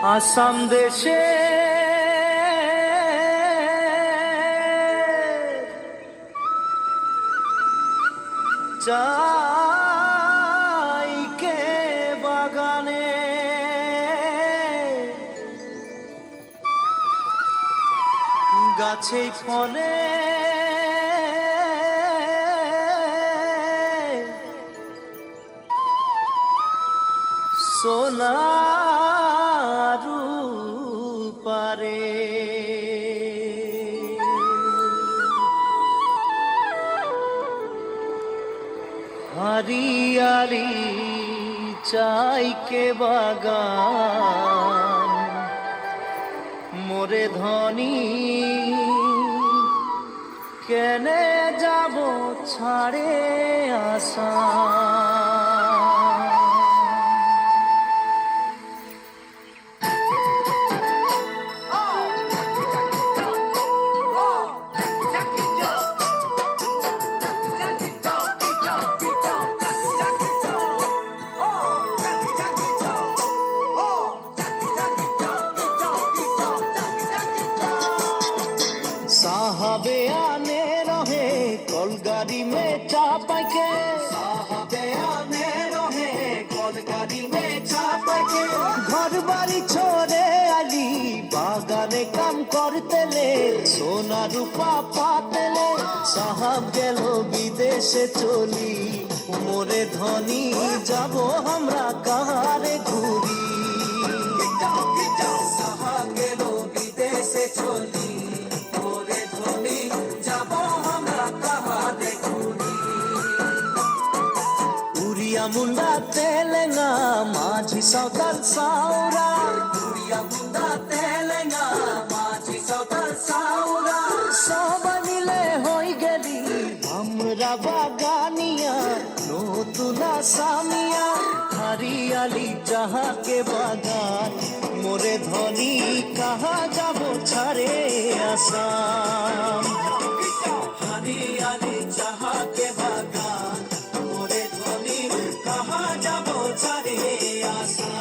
আসাম দেশে চাইকে বাগানে গাছে ফলে সোনার পারে হরিয়ালি চাইকে বাগান মোরে ধনী কেনে যাব ছাড়ে আসা साहबे आने रहे कलगाड़ी में चापा के साहबे आने रहे कलगाड़ी में चापा के घर बाड़ी छोड़े आली बागाने काम करते ले सोना रूपा पाते ले साहब गेलो विदेशे चली मोरे धनी जाबो हमरा कहारे घुरी साहब गेलो विदेशे चली मुंडा तेलेंगा माझी सावताल सावरा उड़िया मुंडा तेलेंगा माझी सावताल सावरा सब मिले होई गेली हमरा बागानिया नतुना सामिया हरियाली चाहा के बागान मोरे धनी कहा जाबो छाड़े आसाम हरियाली चाहा के बागान मोरे धनी कहा जाबो छाड़े आसाम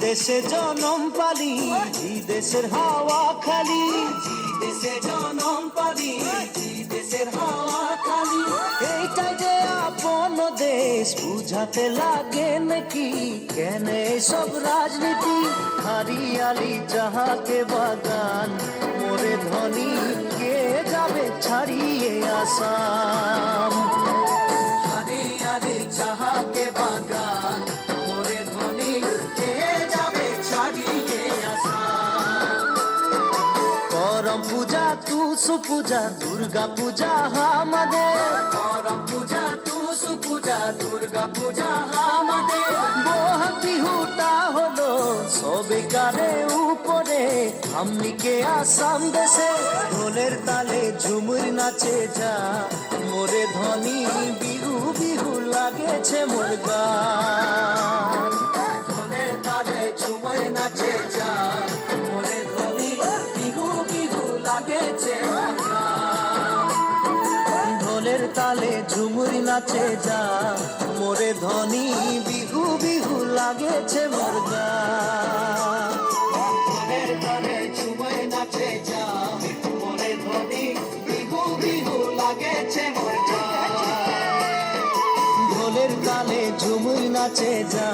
দেশে জনম পালি দেশের হাওয়া খালি দেশে জনম পালি দেশের হাওয়া খালি এইটাই যে আপন দেশ বুঝাতে লাগে নাকি কেন সব রাজনীতি হরিয়ালি চাহাকে বাগান মোরে ধনী কে যাবে ছাড়িয়ে আসাম হরিয়ালি চাহাকে বাগান মোরে ধনী करम पूजा तुसु पूजा दुर्गा पूजा हमाদের करम पूजा तुसु पूजा दुर्गा पूजा हमाদের বহাগ বিহুটা হলো সবে গানে উপরে আমনিকে আসাম দেশে ঢোলের তালে ঝুমুর নাচে যা মোরে ধনী বিহু বিহু লাগেছে মোর গান ঢোলের তালে ঝুমুর নাচে যা মোরে ধনী বিহু বিহু লাগেছে ঢোলের তালে ঝুমুর নাচে যা মোরে ধনী বিহু বিহু লাগেছে মোর গান ঢোলের তালে ঝুমুর নাচে যা মোরে ধনী বিহু বিহু লাগেছে মোর গান ঢোলের তালে ঝুমুর নাচে যা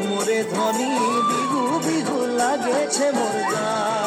মোরে ধনী বিহু বিহু লাগেছে মোর গান।